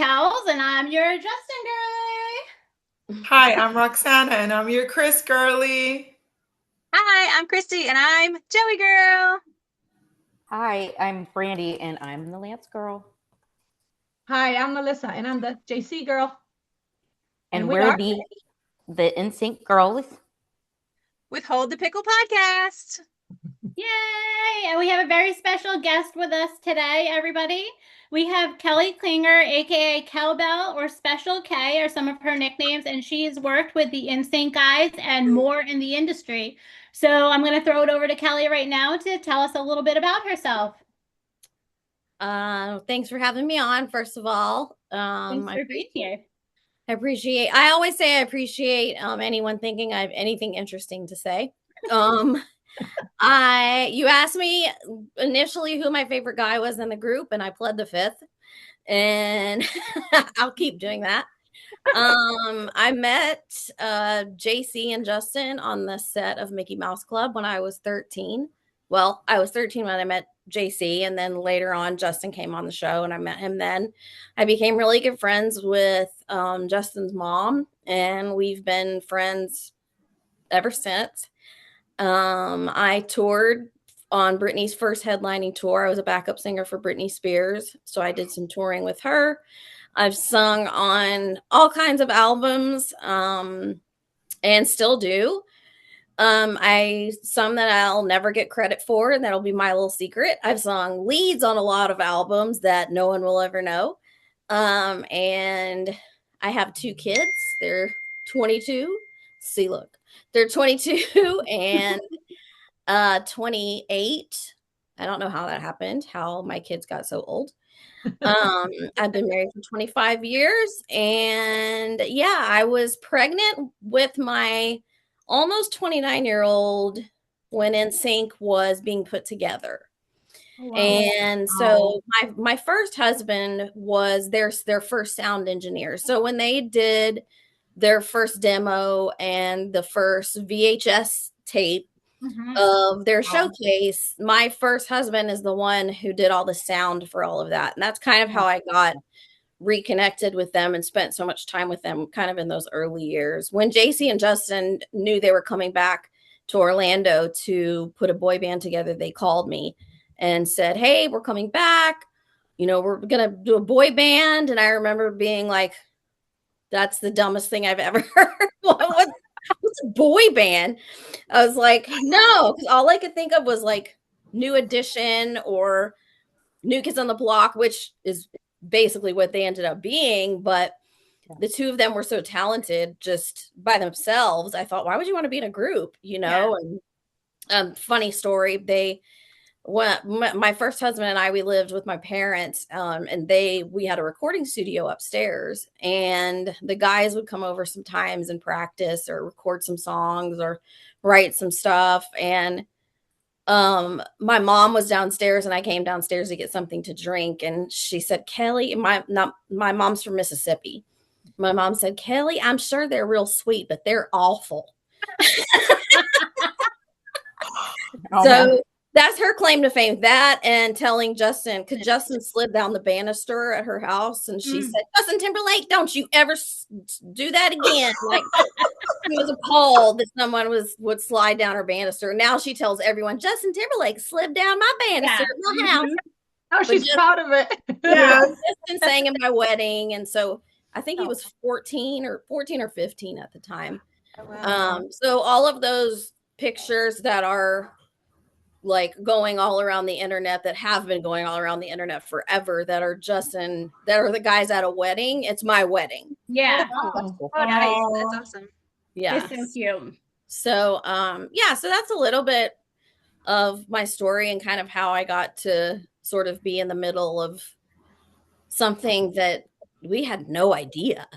Kels, and I'm your Justin girly. Hi, I'm Roxana, and I'm your Chris girly. Hi, I'm Christy, and I'm Joey Girl. Hi, I'm Brandy, and I'm the Lance girl. Hi, I'm Melissa, and I'm the JC girl. And we we're are the NSYNC girls. With Hold the Pickle podcast. Yay! And we have a very special guest with us today, everybody. We have Kelly Klinger, aka Cowbell or Special K, are some of her nicknames, and she's worked with the NSYNC guys and more in the industry. So I'm going to throw it over to Kelly right now to tell us a little bit about herself. Thanks for having me on, first of all. Thanks for being here. I always say I appreciate anyone thinking I have anything interesting to say. You asked me initially who my favorite guy was in the group, and I pled the fifth, and I'll keep doing that. I met JC and Justin on the set of Mickey Mouse Club when I was 13. Well, I was 13 when I met JC, and then later on Justin came on the show and I met him then. I became really good friends with Justin's mom, and we've been friends ever since. I toured on Britney's first headlining tour. I was a backup singer for Britney Spears, so I did some touring with her. I've sung on all kinds of albums and still do. Some that I'll never get credit for, and that'll be my little secret. I've sung leads on a lot of albums that no one will ever know. And I have two kids. They're 22. See, look, they're 22 and 28. I don't know how that happened, how my kids got so old. I've been married for 25 years, and yeah, I was pregnant with my almost 29-year-old when NSYNC was being put together. Oh, wow. And so my first husband was their first sound engineer. So when they did their first demo and the first VHS tape of their showcase, my first husband is the one who did all the sound for all of that. And that's kind of how I got reconnected with them and spent so much time with them kind of in those early years. When JC and Justin knew they were coming back to Orlando to put a boy band together, they called me and said, "Hey, we're coming back. You know, we're going to do a boy band." And I remember being like, that's the dumbest thing I've ever heard. What's a boy band? I was like, no, because all I could think of was like New Edition or New Kids on the Block, which is basically what they ended up being. But the two of them were so talented just by themselves. I thought, why would you want to be in a group? You know, and funny story, my first husband and I, we lived with my parents, and we had a recording studio upstairs, and the guys would come over sometimes and practice or record some songs or write some stuff. And my mom was downstairs, and I came downstairs to get something to drink, and she said, "Kelly," my mom's from Mississippi. My mom said, "Kelly, I'm sure they're real sweet, but they're awful." So that's her claim to fame. That and telling Justin, because Justin slid down the banister at her house, and she said, "Justin Timberlake, don't you ever do that again." Like, she was appalled that someone would slide down her banister. Now she tells everyone, "Justin Timberlake slid down my banister at my house." Oh, she's proud of it. Yeah, Justin sang at my wedding, and so I think he was 14 or 15 at the time. Oh, wow. So all of those pictures that are like going all around the internet, that have been going all around the internet forever, that are that are the guys at a wedding. It's my wedding. Yeah. Oh, nice. That's awesome. Yeah. It's so cute. So, so that's a little bit of my story and kind of how I got to sort of be in the middle of something that we had no idea.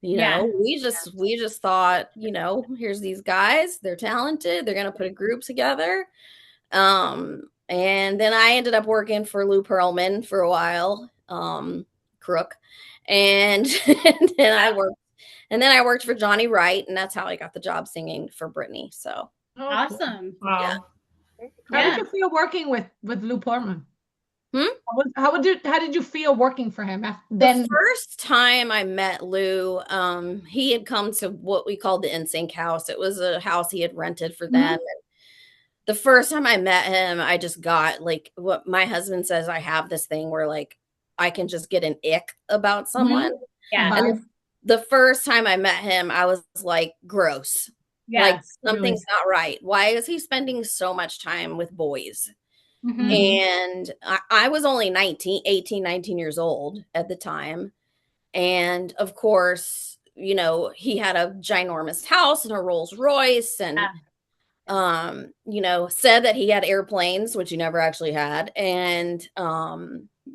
You know, we just thought, you know, here's these guys, they're talented, they're going to put a group together. And then I ended up working for Lou Pearlman for a while, crook. And then I worked for Johnny Wright, and that's how I got the job singing for Britney. So awesome. Wow. Yeah. How did you feel working with Lou Pearlman? Hmm? How did you feel working for him The then? first time I met Lou, he had come to what we called the NSYNC house. It was a house he had rented for Mhm. them. The first time I met him, I just got like what my husband says, I have this thing where like I can just get an ick about someone. Yeah. And Vibe. the first time I met him, I was like, gross. Like Yes. Really. something's not right. Why is he spending so much time with boys? Mhm. And I was only 19 years old at the time. And of course, you know, he had a ginormous house and a Rolls Royce and Yeah. you know, said that he had airplanes, which he never actually had. And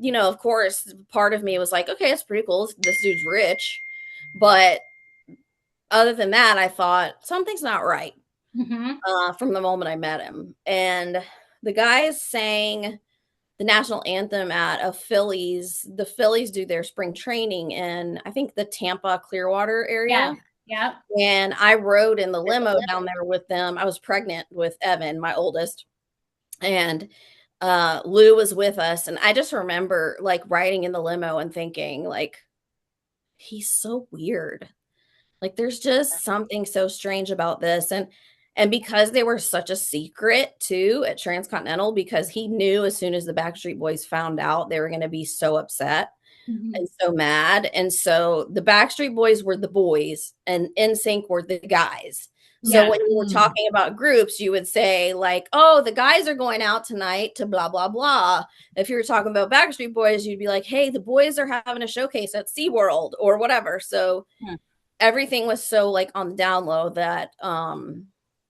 you know, of course, part of me was like, okay, it's pretty cool. This dude's rich. But other than that, I thought something's not right Mhm. from the moment I met him. And the guys sang the national anthem at a Phillies. The Phillies do their spring training in, I think, the Tampa Clearwater Yeah. area. Yeah. And I rode in the limo down there with them. I was pregnant with Evan, my oldest, and Lou was with us. And I just remember like riding in the limo and thinking, like, he's so weird. Like there's just something so strange about this. And because they were such a secret too at Transcontinental, because he knew as soon as the Backstreet Boys found out, they were going to be so upset Mhm. and so mad. And so the Backstreet Boys were the boys and NSYNC were the guys. So Yeah. when you were talking about groups, you would say like, "Oh, the guys are going out tonight to blah blah blah." If you were talking about Backstreet Boys, you'd be like, "Hey, the boys are having a showcase at SeaWorld or whatever." So Hmm. everything was so like on the down low that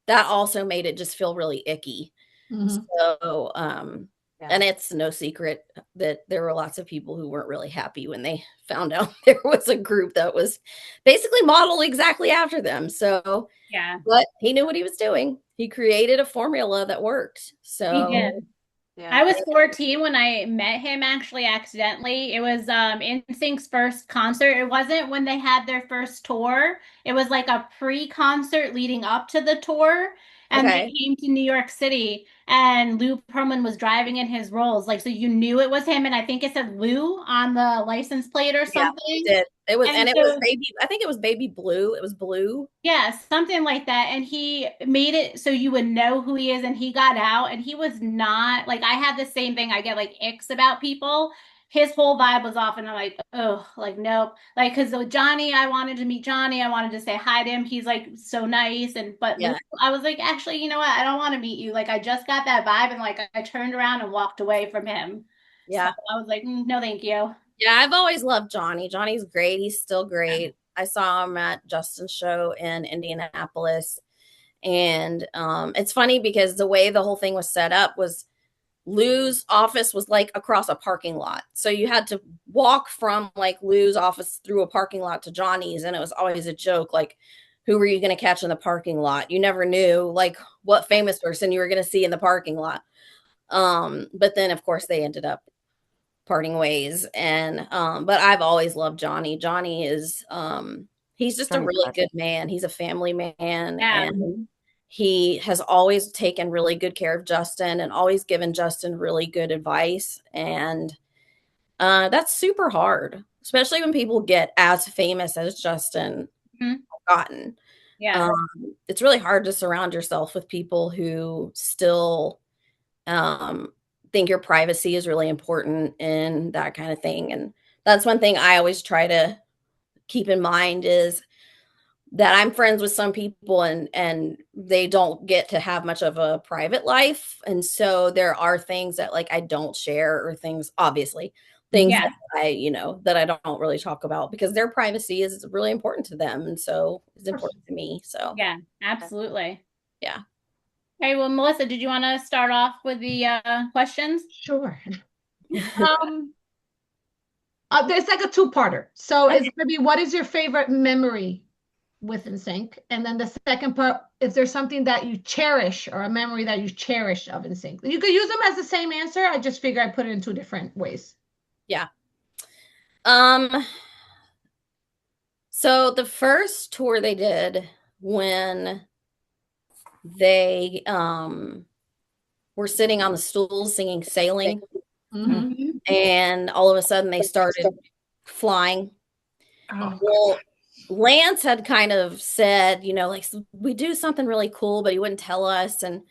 that also made it just feel really icky. Mhm. So Yeah. and it's no secret that there were lots of people who weren't really happy when they found out there was a group that was basically modeled exactly after them. So, Yeah. but he knew what he was doing. He created a formula that worked. He So, did. Yeah. I was 14 when I met him actually accidentally. It was NSYNC's first concert. It wasn't when they had their first tour. It was like a pre-concert leading up to the tour. And they okay. came to New York City and Lou Pearlman was driving in his Rolls. Like so you knew it was him and I think it said Lou on the license plate or Yeah, it something. did. It was, And and it was so baby, I think it was baby blue. It was blue. yeah, something like that. And he made it so you would know who he is. And he got out and he was not like I had the same thing. I get like icks about people. His whole vibe was off, and I'm like, oh, like nope. Like because Johnny, I wanted to meet Johnny. I wanted to say hi to him. He's like so nice. And but Luke, Yeah. I was like, actually, you know what? I don't want to meet you. Like I just got that vibe, and like I turned around and walked away from him. So Yeah. I was like, no, thank you. Yeah, I've always loved Johnny. Johnny's great. He's still great. I saw him at Justin's show in Indianapolis. And it's funny because the way the whole thing was set up was Lou's office was like across a parking lot. So you had to walk from like Lou's office through a parking lot to Johnny's. And it was always a joke like, who were you going to catch in the parking lot? You never knew like what famous person you were going to see in the parking lot. But then, of course, they ended up parting ways. And but I've always loved Johnny. Johnny is he's just a Johnny's really classic. good man. He's a family man Yeah. and he has always taken really good care of Justin and always given Justin really good advice. And that's super hard, especially when people get as famous as Justin Mhm. gotten. Yeah. Um, it's really hard to surround yourself with people who still um, think your privacy is really important and that kind of thing. And that's one thing I always try to keep in mind is that I'm friends with some people and they don't get to have much of a private life. And so there are things that like I don't share or things obviously things Yeah. that I, you know, that I don't really talk about because their privacy is really important to them. And so it's Of course. important to me. So Yeah. Absolutely. yeah. Okay, well, Melissa, did you want to start off with the questions? Sure. Um, there's like a two-parter. So Okay. it's maybe what is your favorite memory with NSYNC? And then the second part, is there something that you cherish or a memory that you cherish of NSYNC? You could use them as the same answer. I just figure I put it in two different ways. Yeah. Um So the first tour they did when they were sitting on the stools singing Sailing. Mhm. and all of a sudden they started flying. Oh, Well, Lance had kind of said, like we do something really cool, but he wouldn't tell us. And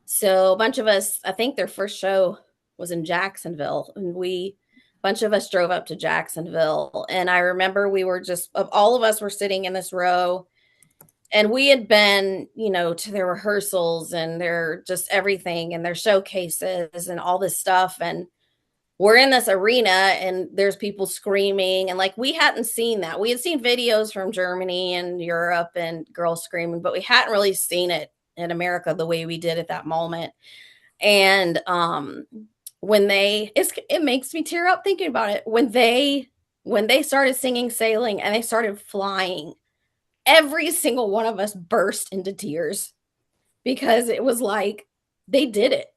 so a bunch of us, I think their first show was in Jacksonville, and a bunch of us drove up to Jacksonville. And I remember we were all of us were sitting in this row, and we had been, to their rehearsals and their just everything and their showcases and all this stuff. And we're in this arena and there's people screaming, and like we hadn't seen that. We had seen videos from Germany and Europe and girls screaming, but we hadn't really seen it in America the way we did at that moment. And when it makes me tear up thinking about it. When they started singing Sailing and they started flying, every single one of us burst into tears because it was like they did it.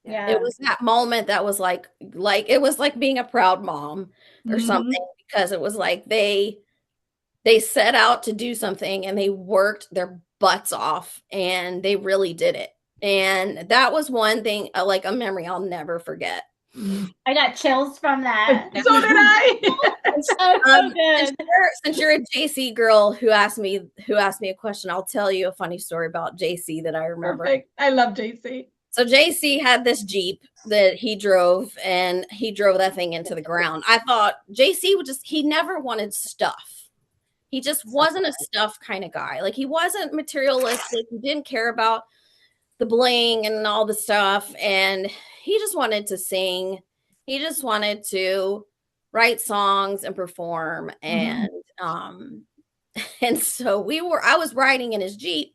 Yeah. It was that moment that was like it was like being a proud mom or something, because it was like they set out to do something and they worked their butts off and they really did it. And that was one thing, like a memory I'll never forget. I got chills from that. So did I. So good. Since you're a JC girl who asked me a question, I'll tell you a funny story about JC that I remember. Perfect. I love JC. So JC had this Jeep that he drove, and he drove that thing into the ground. I thought JC he never wanted stuff. He just wasn't a stuff kind of guy. Like, he wasn't materialistic. He didn't care about the bling and all the stuff. And he just wanted to sing. He just wanted to write songs and perform. And, and so I was riding in his Jeep.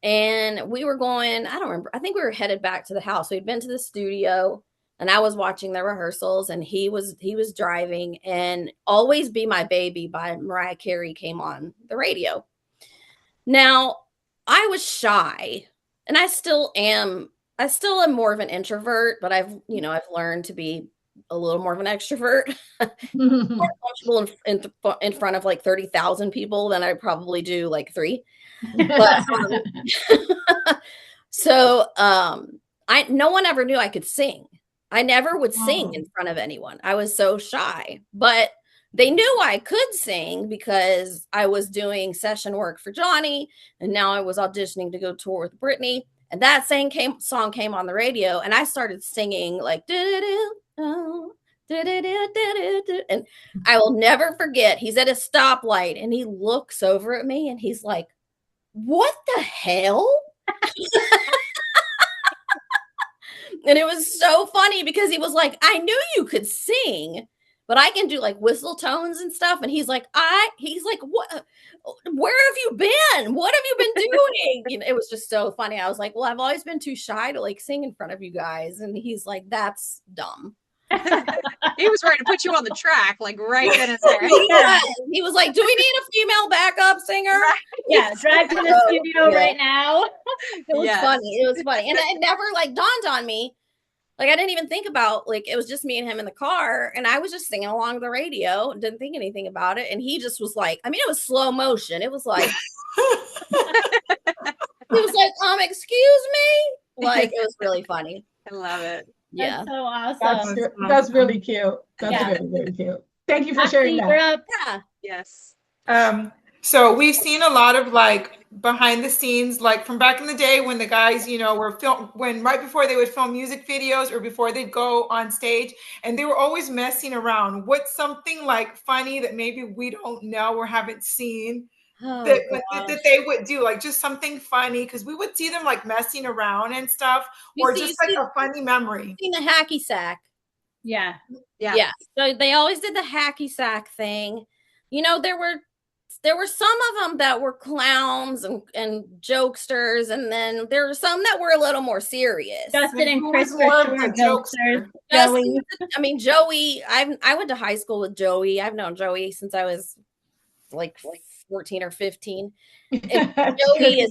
And we were going, I don't remember. I think we were headed back to the house. We'd been to the studio, and I was watching the rehearsals, and he was driving, and Always Be My Baby by Mariah Carey came on the radio. Now, I was shy, and I still am more of an introvert, but I've learned to be a little more of an extrovert. More comfortable in front of like 30,000 people than I probably do like 3. But so no one ever knew I could sing. I never would sing in front of anyone. I was so shy, but they knew I could sing because I was doing session work for Johnny, and now I was auditioning to go tour with Brittany, and that song came on the radio, and I started singing like and I will never forget, he's at a stoplight and he looks over at me and he's like, "What the hell?" And it was so funny because he was like, "I knew you could sing, but I can do like whistle tones and stuff." And he's like, "What? Where have you been? What have you been doing?" It was just so funny. I was like, "Well, I've always been too shy to like sing in front of you guys." And he's like, "That's dumb." He was ready to put you on the track, like right then and there. He was like, "Do we need a female backup singer?" Right. Yeah, drive to the studio right now. It was funny. It was funny. And it never like dawned on me. Like, I didn't even think about, like, it was just me and him in the car, and I was just singing along the radio, didn't think anything about it. And he just was like, I mean, it was slow motion. It was like, he was like, "Excuse me?" Like, it was really funny. I love it. Yeah. That's so awesome. That's really cute. That's Yeah. really, really cute. Thank you for sharing You're that. up. Yeah. Yes. So we've seen a lot of like behind the scenes, like from back in the day when the guys, were right before they would film music videos or before they'd go on stage, and they were always messing around. What's something like funny that maybe we don't know or haven't seen that they would do, like just something funny, because we would see them like messing around and stuff, or just like a funny memory. Seen the hacky sack. Yeah. Yeah. So they always did the hacky sack thing. There were some of them that were clowns and jokesters, and then there were some that were a little more serious. Justin and Who Chris was more of were the jokesters. Justin, Joey. Joey, I went to high school with Joey. I've known Joey since I was like 14 or 15. And Joey,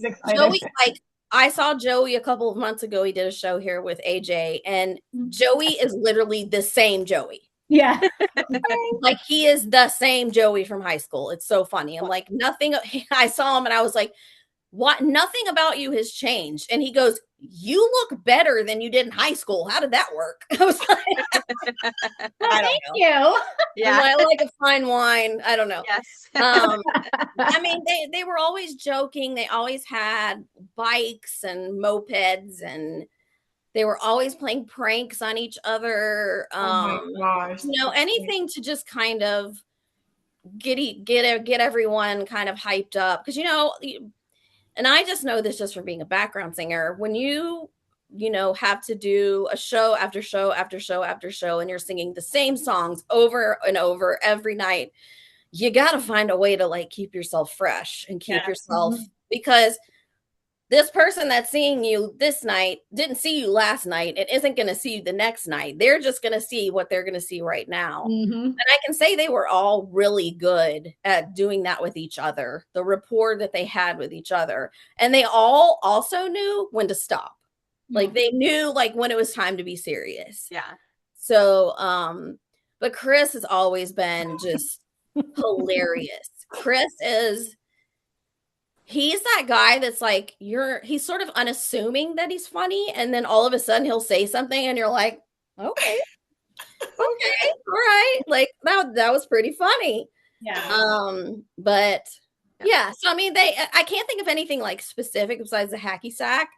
like, I saw Joey a couple of months ago. He did a show here with AJ, and Joey is literally the same Joey. Yeah. Like, he is the same Joey from high school. It's so funny. I'm like, nothing. I saw him and I was like, what, nothing about you has changed. And he goes, you look better than you did in high school. How did that work? I was like, Well, I don't thank know. you. Yeah. I like a fine wine. I don't know. Yes. I mean, they were always joking. They always had bikes and mopeds, and they were always playing pranks on each other. Oh my gosh. You know, anything to just kind of get everyone kind of hyped up, because, you know, and I just know this just from being a background singer, when you know, have to do a show after show after show after show, and you're singing the same songs over and over every night, you got to find a way to like keep yourself fresh and keep yourself, because this person that's seeing you this night didn't see you last night and isn't going to see you the next night. They're just going to see what they're going to see right now. And I can say they were all really good at doing that with each other, the rapport that they had with each other. And they all also knew when to stop. Like they knew like when it was time to be serious. Yeah. So, but Chris has always been just hilarious. Chris is, he's that guy that's like, he's sort of unassuming that he's funny. And then all of a sudden he'll say something and you're like, okay, all right. Like that was pretty funny. Yeah. But yeah, so I mean, I can't think of anything like specific besides the hacky sack.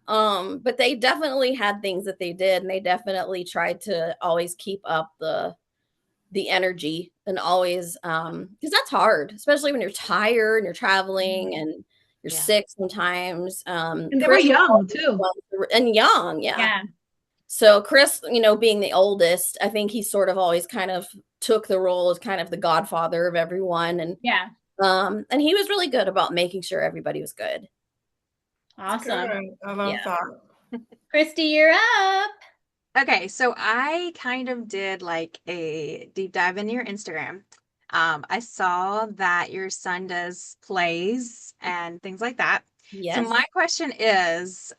But they definitely had things that they did, and they definitely tried to always keep up the energy, and always, because that's hard, especially when you're tired and you're traveling and you're sick sometimes. And they were young too. And young, yeah. So Chris, you know, being the oldest, I think he sort of always kind of took the role as kind of the godfather of everyone, and and he was really good about making sure everybody was good. Awesome. Good. I love that. Christy, you're up. Okay, so I kind of did like a deep dive into your Instagram. I saw that your son does plays and things like that. Yes. So my question is,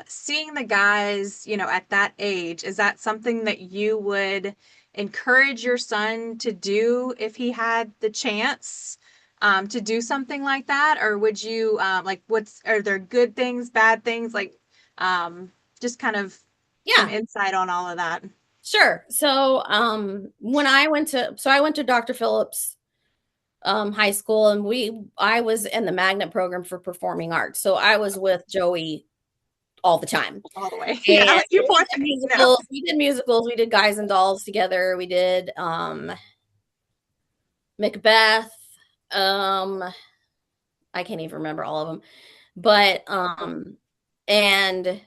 seeing the guys, you know, at that age, is that something that you would encourage your son to do if he had the chance to do something like that? Or would you, like, are there good things, bad things, like, just kind of some insight on all of that? Sure. So when I went to Dr. Phillips high school, and I was in the magnet program for performing arts. So I was with Joey all the time. All the way. Yeah, we did musicals, we did Guys and Dolls together, we did Macbeth. I can't even remember all of them. But and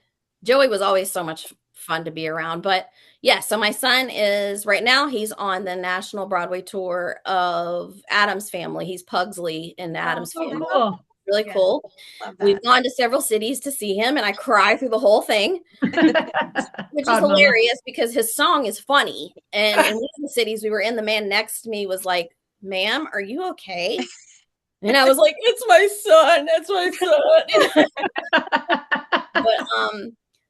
Joey was always so much fun to be around. But yeah, so my son is right now, he's on the national Broadway tour of Addams Family. He's Pugsley in Addams Family. Cool. Really cool. We've gone to several cities to see him, and I cry through the whole thing, which is hilarious because his song is funny. And in one of the cities we were in, the man next to me was like, "Ma'am, are you okay?" And I was like, "It's my son. That's my son."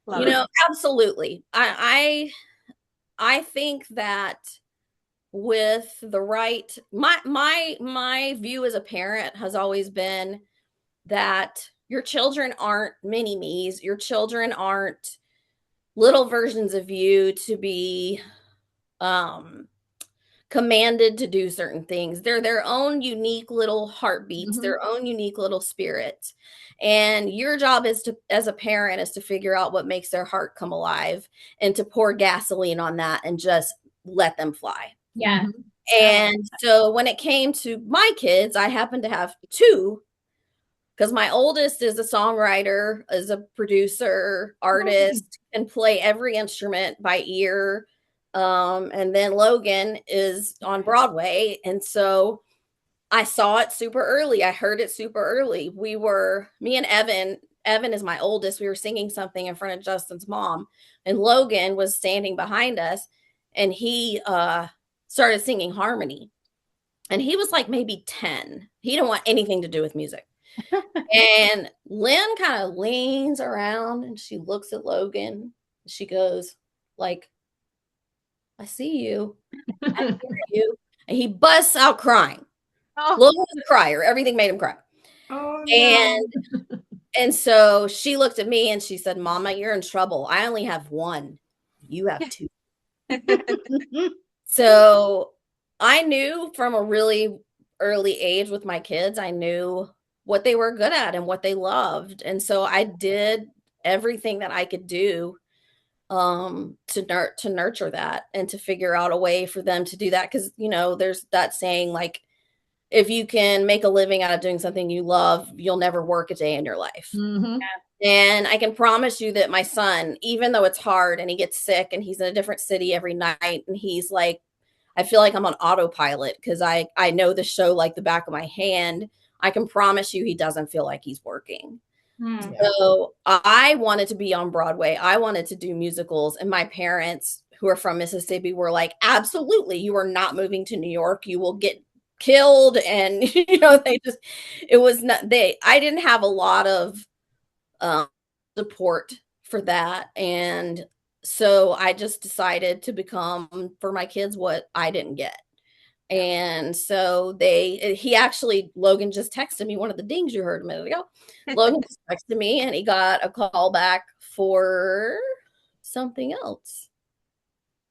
But you know, absolutely. I think that with the right, my view as a parent has always been that your children aren't mini-me's. Your children aren't little versions of you to be commanded to do certain things. They're their own unique little heartbeats, their own unique little spirits. And your job as a parent is to figure out what makes their heart come alive and to pour gasoline on that and just let them fly. Yeah. And so when it came to my kids, I happen to have two, because my oldest is a songwriter, is a producer, artist, and play every instrument by ear. And then Logan is on Broadway. And so I saw it super early. I heard it super early. Me and Evan is my oldest. We were singing something in front of Justin's mom, and Logan was standing behind us, and he started singing harmony. And he was like maybe 10. He didn't want anything to do with music. And Lynn kind of leans around and she looks at Logan. She goes like, "I see you. I hear you." And he busts out crying. Logan's a crier. Everything made him cry. Oh And no. and so she looked at me and she said, "Mama, you're in trouble. I only have one. You have two." So I knew from a really early age with my kids, I knew what they were good at and what they loved. And so I did everything that I could do to nurture that and to figure out a way for them to do that. Cause you know, there's that saying like, if you can make a living out of doing something you love, you'll never work a day in your life. Mm-hmm. And I can promise you that my son, even though it's hard and he gets sick and he's in a different city every night and he's like, I feel like I'm on autopilot because I know the show like the back of my hand. I can promise you he doesn't feel like he's working. Hmm. So I wanted to be on Broadway. I wanted to do musicals. And my parents, who are from Mississippi, were like, absolutely, you are not moving to New York. You will get killed. And, you know, it was not, I didn't have a lot of support for that. And so I just decided to become for my kids what I didn't get. And so he actually, Logan just texted me one of the dings you heard a minute ago. Logan just texted me and he got a call back for something else.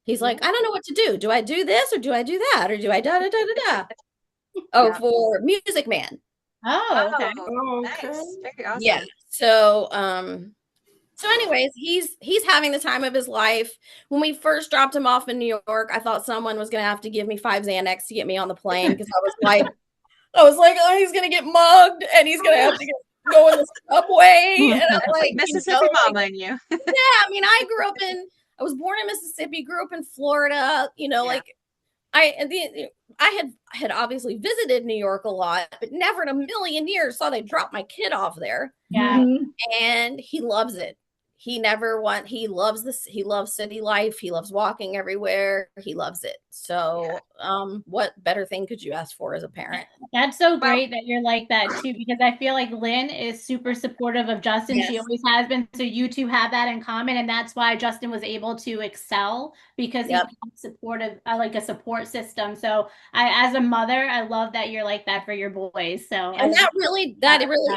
He's like, I don't know what to do. Do I do this or do I do that? Or do I da da da da da? Oh, for Music Man. Oh, okay. Oh, Nice. okay. Very awesome. Yeah. So anyways, he's having the time of his life. When we first dropped him off in New York, I thought someone was gonna have to give me 5 Xanax to get me on the plane because I was like, oh, he's gonna get mugged and he's gonna have to go in the subway. And I'm like, Mississippi mama in you. yeah, I mean, I was born in Mississippi, grew up in Florida, you know, Yeah. like I had obviously visited New York a lot, but never in a million years saw they drop my kid off there. Yeah. Mhm. And he loves it. He loves this. He loves city life. He loves walking everywhere. He loves it. So, what better thing could you ask for as a parent? That's so great that you're like that too, because I feel like Lynn is super supportive of Justin. She Yes. always has been. So you two have that in common. And that's why Justin was able to excel because Yep. he's supportive, like a support system. So as a mother, I love that you're like that for your boys. So And that really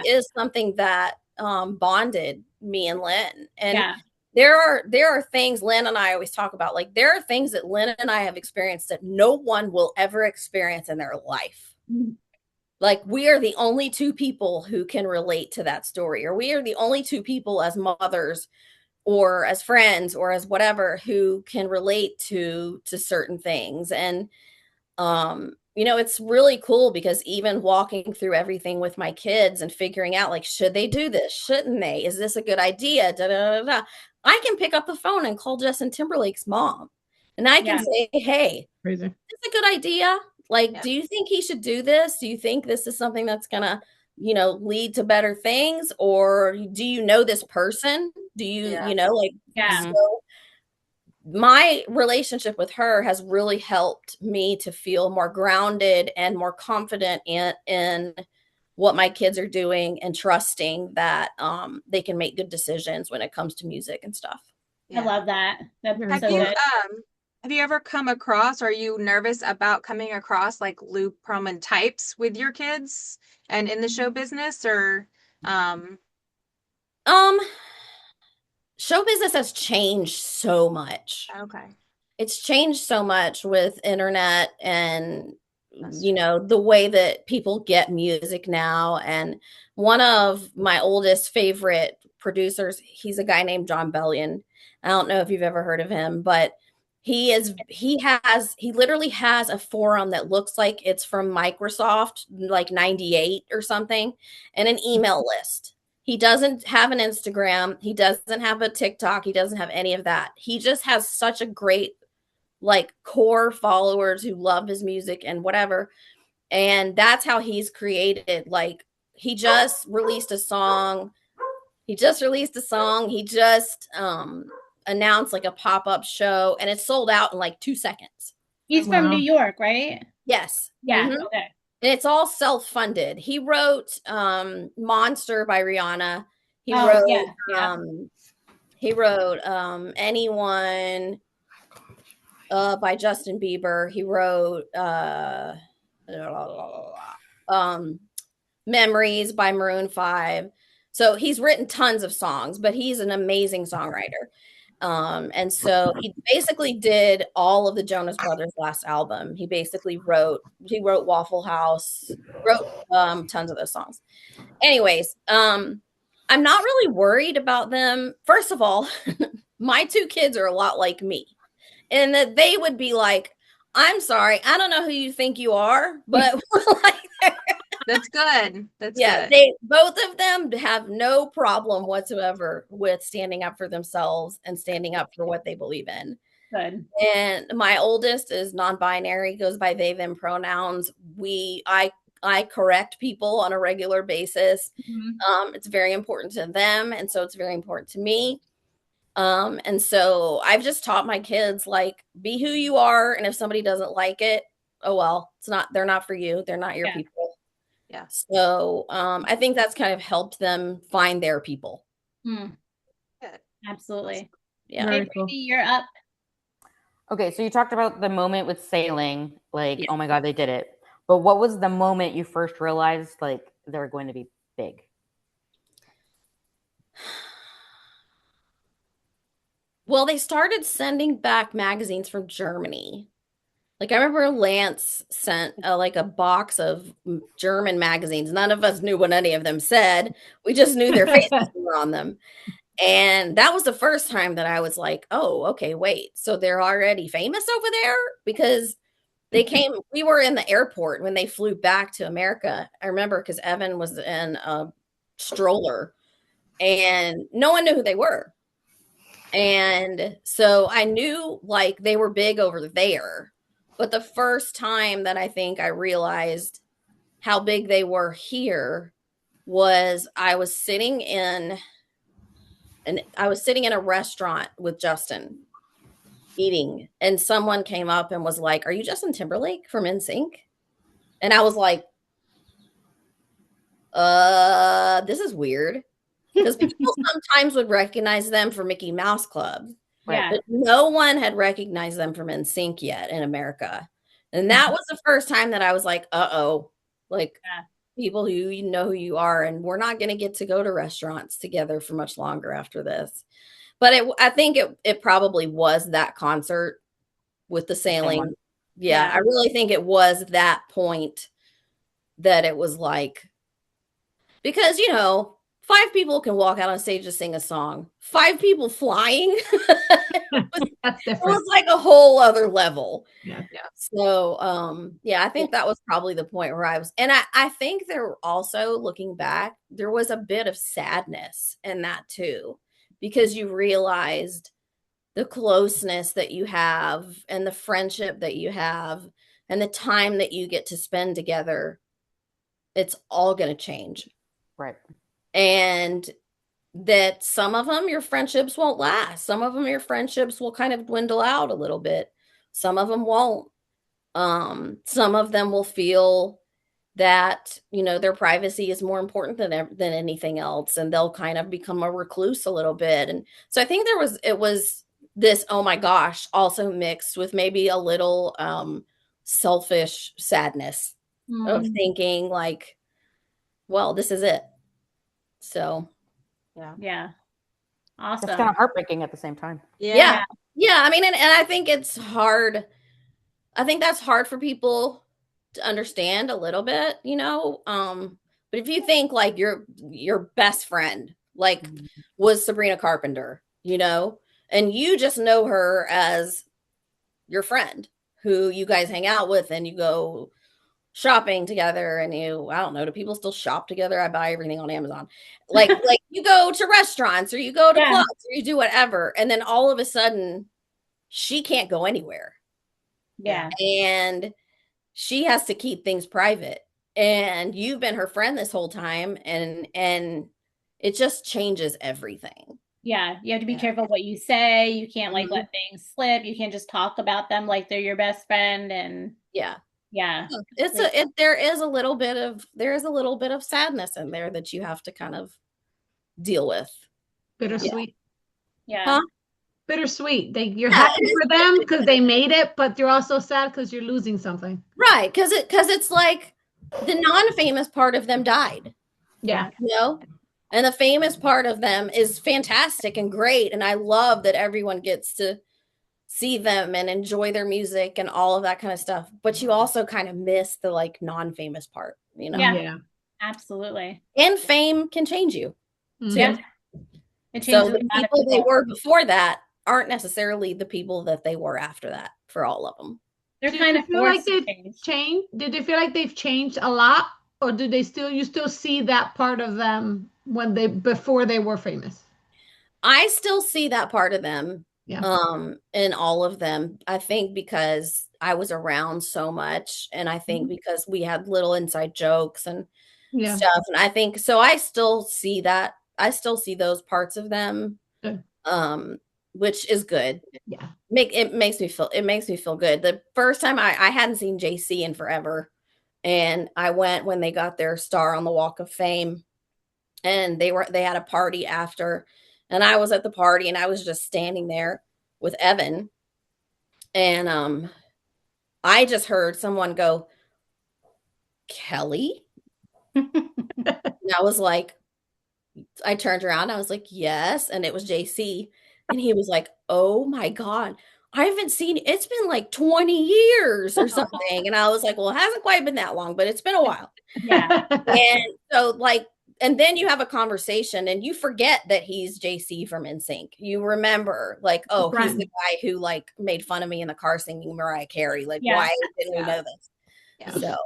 is something that bonded me and Lynn. And yeah. there are things Lynn and I always talk about. Like there are things that Lynn and I have experienced that no one will ever experience in their life. Mhm. Like we are the only two people who can relate to that story, or we are the only two people as mothers or as friends or as whatever who can relate to certain things. And you know, it's really cool because even walking through everything with my kids and figuring out like, should they do this? Shouldn't they? Is this a good idea? Da, da, da, da. I can pick up the phone and call Justin Timberlake's mom and I can say, hey, Crazy. it's a good idea. Like, do you think he should do this? Do you think this is something that's going to, you know, lead to better things? Or do you know this person? Do you, you know, like, so my relationship with her has really helped me to feel more grounded and more confident in what my kids are doing and trusting that they can make good decisions when it comes to music and stuff. I love that. That's Have so you good. have you ever come across, are you nervous about coming across like Lou Pearlman types with your kids and in the show business or show business has changed so much. Okay. It's changed so much with internet and you know the way that people get music now. And one of my oldest favorite producers, he's a guy named John Bellion. I don't know if you've ever heard of him, but he literally has a forum that looks like it's from Microsoft like 98 or something, and an email list. He doesn't have an Instagram, he doesn't have a TikTok, he doesn't have any of that. He just has such a great like core followers who love his music and whatever. And that's how he's created. Like he just released a song. He just announced like a pop-up show and it sold out in like 2 seconds. He's from New York, right? Yes. Yeah. Mhm. Okay. And it's all self-funded. He wrote Monster by Rihanna. He wrote Anyone by Justin Bieber. He wrote Memories by Maroon 5. So he's written tons of songs, but he's an amazing songwriter. And so he basically did all of the Jonas Brothers' last album. He wrote Waffle House, wrote tons of those songs. Anyways, I'm not really worried about them. First of all, my two kids are a lot like me, and that they would be like, I'm sorry, I don't know who you think you are, but like, That's good. That's yeah, good. they both of them have no problem whatsoever with standing up for themselves and standing up for what they believe in. Good. And my oldest is non-binary, goes by they them pronouns. I correct people on a regular basis. It's very important to them, and so it's very important to me. And so I've just taught my kids, like, be who you are, and if somebody doesn't like it, oh well, they're not for you. They're not your people. Yeah. So I think that's kind of helped them find their people. Good. Absolutely. Yeah. Hey, Brandy, you're up. Okay, so you talked about the moment with sailing, like, Yeah. oh my God, they did it. But what was the moment you first realized, like, they were going to be big? Well, they started sending back magazines from Germany. Like, I remember Lance sent like a box of German magazines. None of us knew what any of them said. We just knew their faces were on them. And that was the first time that I was like, oh, okay, wait. So they're already famous over there? Because we were in the airport when they flew back to America. I remember because Evan was in a stroller and no one knew who they were. And so I knew, like, they were big over there. But the first time that I think I realized how big they were here was I was sitting in a restaurant with Justin eating, and someone came up and was like, "Are you Justin Timberlake from NSYNC?" And I was like, this is weird. Because people sometimes would recognize them for Mickey Mouse Club. Yeah. But no one had recognized them from NSYNC yet in America. And that was the first time that I was like, uh-oh, like, people who you know who you are, and we're not going to get to go to restaurants together for much longer after this. But I think it probably was that concert with the sailing. Yeah, I really think it was that point that it was like, because, 5 people can walk out on stage to sing a song. 5 people flying. That's It different. was like a whole other level. Yeah. So, I think that was probably the point where I was. And I think there also, looking back, there was a bit of sadness in that too, because you realized the closeness that you have and the friendship that you have and the time that you get to spend together. It's all going to change. Right. And that some of them, your friendships won't last. Some of them, your friendships will kind of dwindle out a little bit. Some of them won't. Some of them will feel that, their privacy is more important than anything else. And they'll kind of become a recluse a little bit. And so I think it was this, oh my gosh, also mixed with maybe a little selfish sadness of thinking like, well, this is it. So, yeah. Awesome. It's kind of heartbreaking at the same time. Yeah. I mean, and I think it's hard. I think that's hard for people to understand a little bit, but if you think like your best friend, like was Sabrina Carpenter, and you just know her as your friend who you guys hang out with and you go shopping together, and I don't know, do people still shop together? I buy everything on Amazon. Like you go to restaurants or you go to clubs or you do whatever, and then all of a sudden she can't go anywhere. Yeah. And she has to keep things private, and you've been her friend this whole time, and it just changes everything. Yeah, you have to be careful what you say. You can't like let things slip. You can't just talk about them like they're your best friend. And yeah, there is a little bit of sadness in there that you have to kind of deal with. Bittersweet. Yeah. Huh? Bittersweet. You're happy for them because they made it, but you're also sad because you're losing something. Right, because it's like, the non-famous part of them died. Yeah. You know? And the famous part of them is fantastic and great. And I love that everyone gets to see them and enjoy their music and all of that kind of stuff. But you also kind of miss the like non-famous part, you know? Yeah. Yeah. Absolutely. And fame can change you too. Yeah. It So changes the a lot of people they people. were before that aren't necessarily the people that they were after that for all of them. They're Did kind you of feel like forced to they've change. changed? Did they feel like they've changed a lot, or do they you still see that part of them when before they were famous? I still see that part of them Yeah. in all of them. I think because I was around so much, and I think because we had little inside jokes and Yeah. stuff, and I think so I still see that. I still see those parts of them. Good. Which is good. Yeah. It makes me feel good. The first time I hadn't seen JC in forever, and I went when they got their star on the Walk of Fame, and they had a party after, and I was at the party, and I was just standing there with Evan, and I just heard someone go, Kelly? And I was like, I turned around, I was like, yes, and it was JC, and he was like, oh my God, I haven't seen it's been like 20 years or something. And I was like, well, it hasn't quite been that long, but it's been a while. Yeah. And so like, and then you have a conversation and you forget that he's JC from NSYNC. You remember like, oh, he's the guy who like made fun of me in the car singing Mariah Carey. Like, Yeah. why didn't we know this? Yeah. So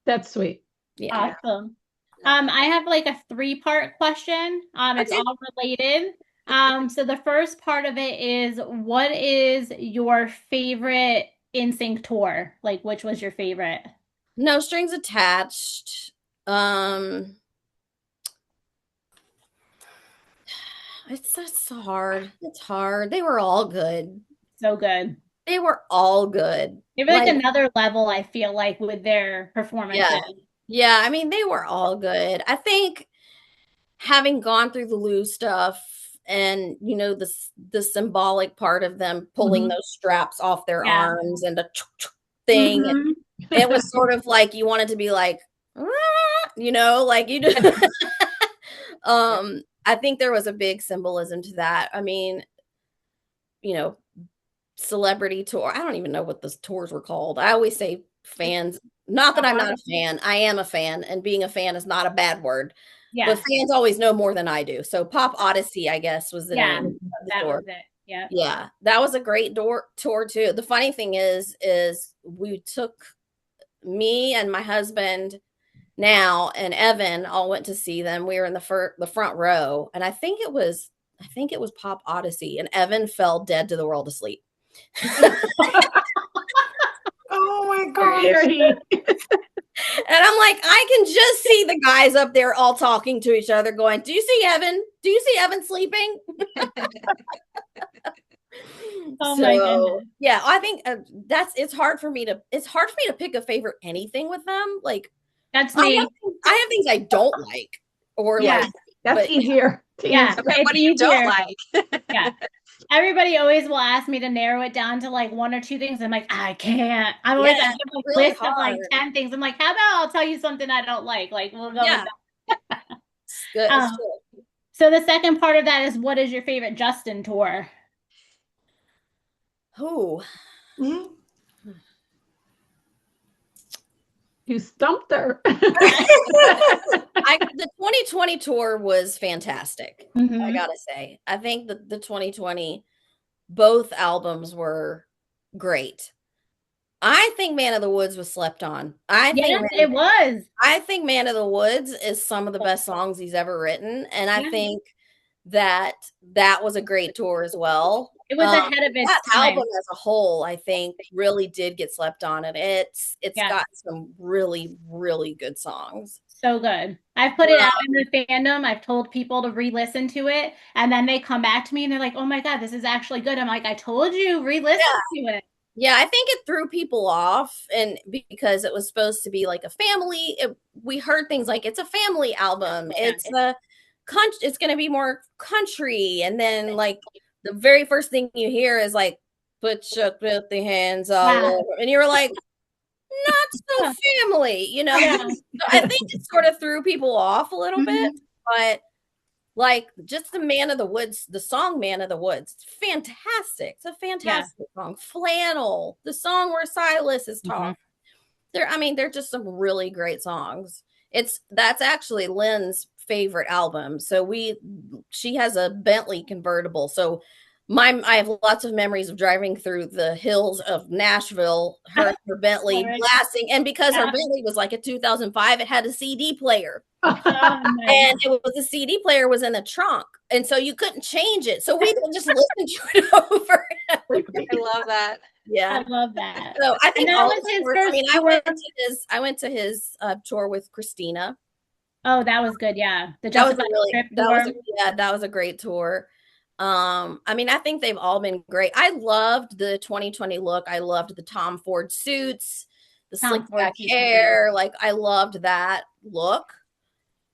That's sweet. yeah. Awesome. I have like a 3-part question. It's Okay. all related. So the first part of it is, what is your favorite NSYNC tour? Like, which was your favorite? No Strings Attached. It's hard. It's hard. They were all good. So good. They were all good. They were like another level, I feel like, with their performances. Yeah. Yeah, I mean, they were all good. I think having gone through the Lou stuff and, you know, the symbolic part of them pulling those straps off their arms and the thing, it was sort of like you wanted to be like, you know, like you do. I think there was a big symbolism to that. I mean, you know, celebrity tour. I don't even know what those tours were called. I always say fans. Not that I'm not a fan. I am a fan, and being a fan is not a bad word. Yeah. But fans always know more than I do. So Pop Odyssey, I guess, was the name of the that tour. was it. Yeah. Yeah, that was a great tour too. The funny thing is we took me and my husband now and Evan all went to see them. We were in the front row, and I think it was Pop Odyssey, and Evan fell dead to the world asleep. Oh my gosh. And I'm like, I can just see the guys up there all talking to each other going, do you see Evan? Do you see Evan sleeping? Oh my goodness. Yeah, I think it's hard for me to pick a favorite anything with them. Like that's me. I have things I don't like or like. That's easier. Yeah. What do you don't like? Yeah. Everybody always will ask me to narrow it down to like 1 or 2 things. I'm like, I can't. I'm always like, a really list of like 10 things. I'm like, how about I'll tell you something I don't like? Like, we'll go with that. It's good. It's good. So the second part of that is, what is your favorite Justin tour? Who? You stumped her. The 2020 tour was fantastic. I gotta say, I think the 2020, both albums were great. I think Man of the Woods was slept on. It was. I think Man of the Woods is some of the best songs he's ever written, and I think that was a great tour as well. It was ahead of its time. Album as a whole, I think, really did get slept on, and it's got some really, really good songs. So good. I've put it out in the fandom. I've told people to re-listen to it, and then they come back to me and they're like, "Oh my God, this is actually good." I'm like, "I told you, re-listen to it." Yeah, I think it threw people off, and because it was supposed to be like a family, we heard things like it's a family album. It's it's going to be more country, and then like the very first thing you hear is like, "Put your filthy hands all over," and you were like, not so family, you know. Yeah. So I think it sort of threw people off a little bit, but like just the Man of the Woods, the song Man of the Woods, fantastic. It's a fantastic song. Flannel, the song where Silas is talking. They're just some really great songs. That's actually Lynn's favorite album. So she has a Bentley convertible. So I have lots of memories of driving through the hills of Nashville, her Bentley blasting. And because her Bentley was like a 2005, it had a CD player. And the CD player was in the trunk. And so you couldn't change it. So we would just listen to it over and over. I love that. Yeah. I love that. So I think that was his first tour. I went to his tour with Christina. Oh, that was good. Yeah. That was a great tour. I think they've all been great. I loved the 2020 look. I loved the Tom Ford suits, the slick back hair. Like I loved that look.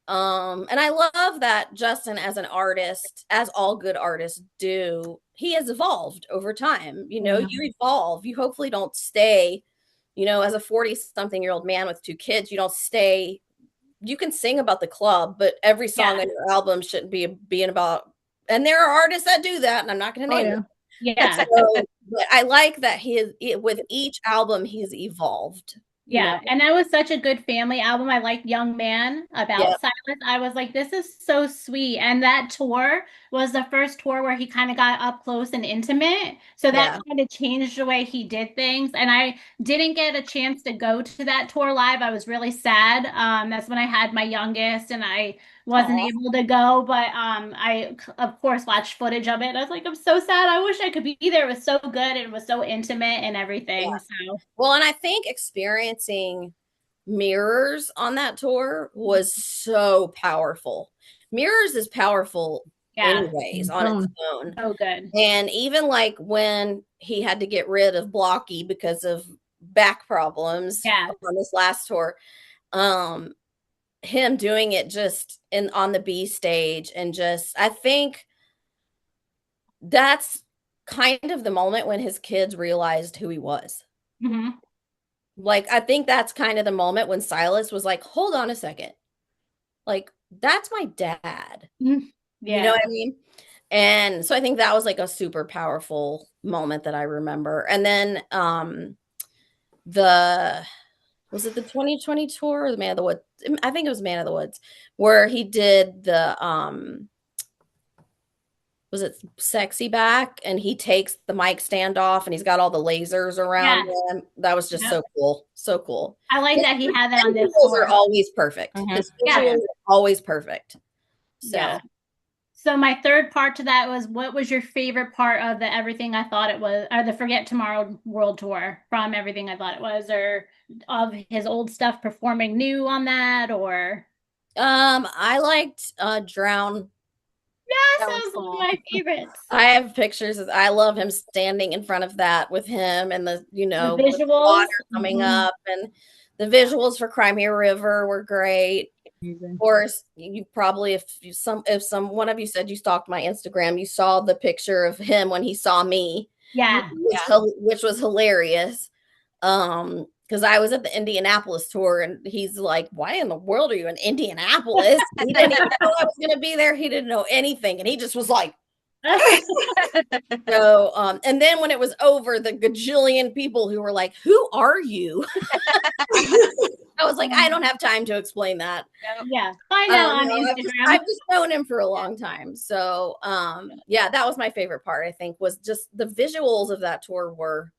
And I love that Justin, as an artist, as all good artists do, he has evolved over time. You know, you evolve. You hopefully don't stay, as a 40-something-year-old man with 2 kids, you don't stay. You can sing about the club, but every song on your album shouldn't be being about. And there are artists that do that, and I'm not going to name them. Yeah. So, but I like that with each album, he's evolved. Yeah, and that was such a good family album. I like Young Man about Silas. I was like, this is so sweet. And that tour was the first tour where he kind of got up close and intimate. So that kind of changed the way he did things. And I didn't get a chance to go to that tour live. I was really sad. That's when I had my youngest and I wasn't able to go, but I of course watched footage of it. I was like, I'm so sad. I wish I could be there. It was so good. It was so intimate and everything. Yeah. So well, and I think experiencing Mirrors on that tour was so powerful. Mirrors is powerful anyways on its own. So good. And even like when he had to get rid of Blocky because of back problems on this last tour, him doing it just on the B stage, and just I think that's kind of the moment when his kids realized who he was. Like I think that's kind of the moment when Silas was like, hold on a second, like that's my dad. You know what I mean? And so I think that was like a super powerful moment that I remember. And then was it the 2020 tour or the Man of the Woods? I think it was Man of the Woods, where he did the was it Sexy Back, and he takes the mic stand off and he's got all the lasers around him. That was just so cool. So cool. I like that he had that on this tour. Are always perfect. His visuals are always perfect. So So my third part to that was, what was your favorite part of the Everything I Thought It Was, or the Forget Tomorrow World Tour from Everything I Thought It Was, or of his old stuff performing new on that, or? I liked Drown. Yes, that was one of my favorites. I have pictures. I love him standing in front of that with him and the visuals, the water coming up, and the visuals for Crimea River were great. Of course, you probably, if one of you said you stalked my Instagram, you saw the picture of him when he saw me. Which was hilarious. Because I was at the Indianapolis tour, and he's like, why in the world are you in Indianapolis? He didn't even know I was going to be there. He didn't know anything. And he just was like, so, and then when it was over, the gajillion people who were like, who are you? I was like, I don't have time to explain that. Yeah. Find out on Instagram. I've just known him for a long time. So, that was my favorite part, I think, was just the visuals of that tour were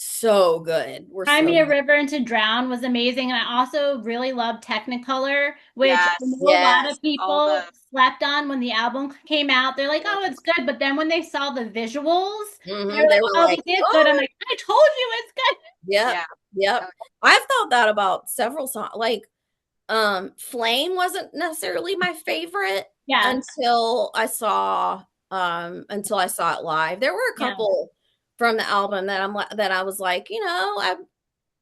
so good. Crimea River and To Drown was amazing. And I also really loved Technicolor, which a lot of people slept on when the album came out. They're like, oh, it's good. But then when they saw the visuals, they were like, oh, it's good. I'm like, I told you it's good. Yep. I've thought that about several songs. Like, Flame wasn't necessarily my favorite until I saw it live. There were a couple from the album that I was like, I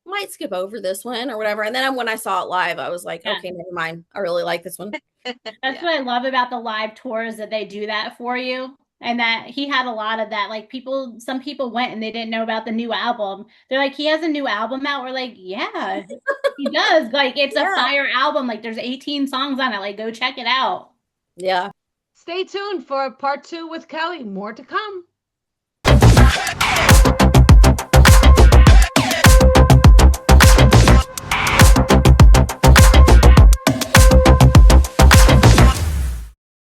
might skip over this one or whatever. And then when I saw it live, I was like, okay, never mind. I really like this one. That's what I love about the live tours, that they do that for you. And that he had a lot of that. Like some people went and they didn't know about the new album. They're like, he has a new album out. We're like, yeah, he does. Like, it's a Yeah. fire album. Like, there's 18 songs on it. Like, go check it out. Yeah. Stay tuned for part 2 with Kelly. More to come.